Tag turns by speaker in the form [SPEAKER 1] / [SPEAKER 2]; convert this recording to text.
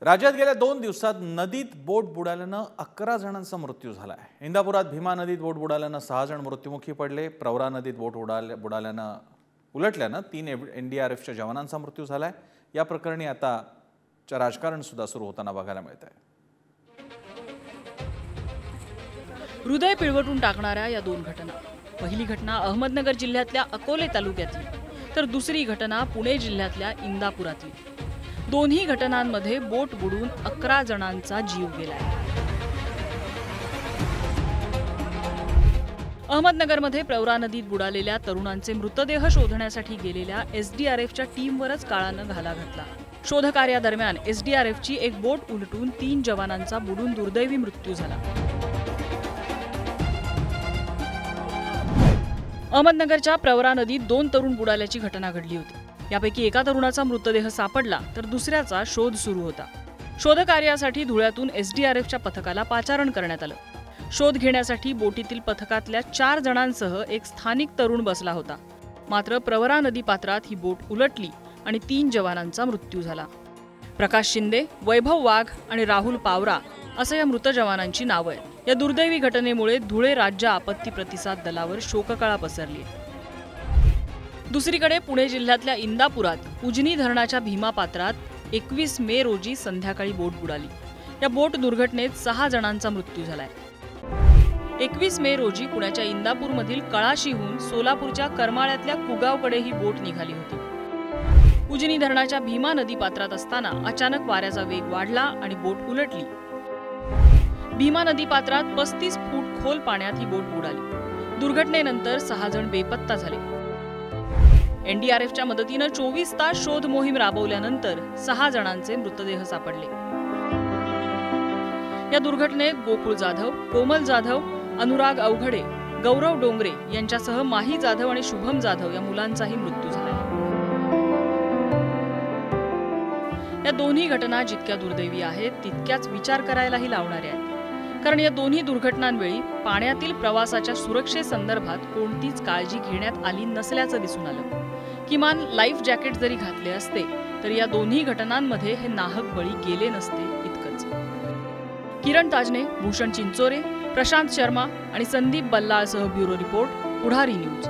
[SPEAKER 1] राज्यात गेल्या 2 दिवसात नदीत बोट बुडाल्यानं 11 जणांचा मृत्यू झाला आहे। इंदापुरात भीमा नदीत बोट बुडाल्यानं 6 जण मृत्युमुखी पडले। प्रवरा नदीत बोट बुडाल्यानं उलटल्यानं 3 एनडीआरएफच्या जवानांचा मृत्यू झालाय। या प्रकरणी आता राजकारण सुद्धा सुरू होताना बघायला मिळत आहे।
[SPEAKER 2] हृदय पिळवटून टाकणाऱ्या या 2 घटना, पहिली घटना अहमदनगर जिल्ह्यातल्या अकोले तालुक्यातली, तर दुसरी घटना पुणे जिल्ह्यातल्या इंदापुरातली। दोन्ही घटनांमध्ये बोट बुडून 11 जणांचा जीव गेलाय। अहमदनगरमध्ये प्रवरा नदीत बुडालेल्या तरुणांचे मृतदेह शोधण्यासाठी गेलेल्या एसडीआरएफच्या टीमवरच काळानं घाला घातला। शोधकार्यादरम्यान एसडीआरएफची एक बोट उलटून 3 जवानांचा बुडून दुर्दैवी मृत्यू झाला। अहमदनगरच्या प्रवरा नदीत 2 तरुण बुडाल्याची घटना घडली होती। यापैकी एका तरुणाचा मृतदेह सापडला तर दुसऱ्याचा शोध सुरू होता। शोधकार्यासाठी धुळ्यातून एसडीआरएफच्या पथकाला पाचारण करण्यात आलं। शोध घेण्यासाठी बोटीतील पथकातल्या 4 जणांसह एक स्थानिक तरुण बसला होता। मात्र प्रवरा नदी पात्रात ही बोट उलटली आणि 3 जवानांचा मृत्यू झाला। प्रकाश शिंदे, वैभव वाघ आणि राहुल पावरा असं या मृत जवानांची नावं आहेत। या दुर्दैवी घटनेमुळे धुळे राज्य आपत्ती प्रतिसाद दलावर शोककळा पसरली। दुसरीकडे पुणे जिल्ह्यातल्या इंदापुरात उजनी धरणाच्या भीमा पात्रात 21 मे रोजी संध्याकाळी बोट बुडाली। या बोट दुर्घटनेत 6 जणांचा मृत्यू झालाय। 21 मे रोजी पुण्याच्या इंदापूरमधील कळाशीहून सोलापूरच्या करमाळ्यातल्या कुगावकडे ही बोट निघाली होती। उजनी धरणाच्या भीमा नदी पात्रात असताना अचानक वाऱ्याचा वेग वाढला आणि बोट उलटली। भीमा नदी पात्रात 35 फूट खोल पाण्यात ही बोट बुडाली। दुर्घटनेनंतर 6 जण बेपत्ता झाले। एनडीआरएफच्या मदतीनं 24 तास शोध मोहीम राबवल्यानंतर 6 जणांचे मृतदेह सापडले। या दुर्घटनेत गोकुळ जाधव, कोमल जाधव, अनुराग अवघडे, गौरव डोंगरे यांच्यासह माही जाधव आणि शुभम जाधव या मुलांचाही मृत्यू झाला। या दोन्ही घटना जितक्या दुर्दैवी आहेत तितक्याच विचार करायलाही लावणाऱ्या आहेत। कारण या दोन्ही दुर्घटनांवेळी पाण्यातील प्रवासाच्या सुरक्षेसंदर्भात कोणतीच काळजी घेण्यात आली नसल्याचं दिसून आलं। किमान लाईफ जॅकेट जरी घातले असते तर या दोन्ही घटनांमध्ये हे नाहक बळी गेले नसते इतकंच। किरण ताजने, भूषण चिंचोरे, प्रशांत शर्मा आणि संदीप बल्लाळसह ब्युरो रिपोर्ट, पुढारी न्यूज।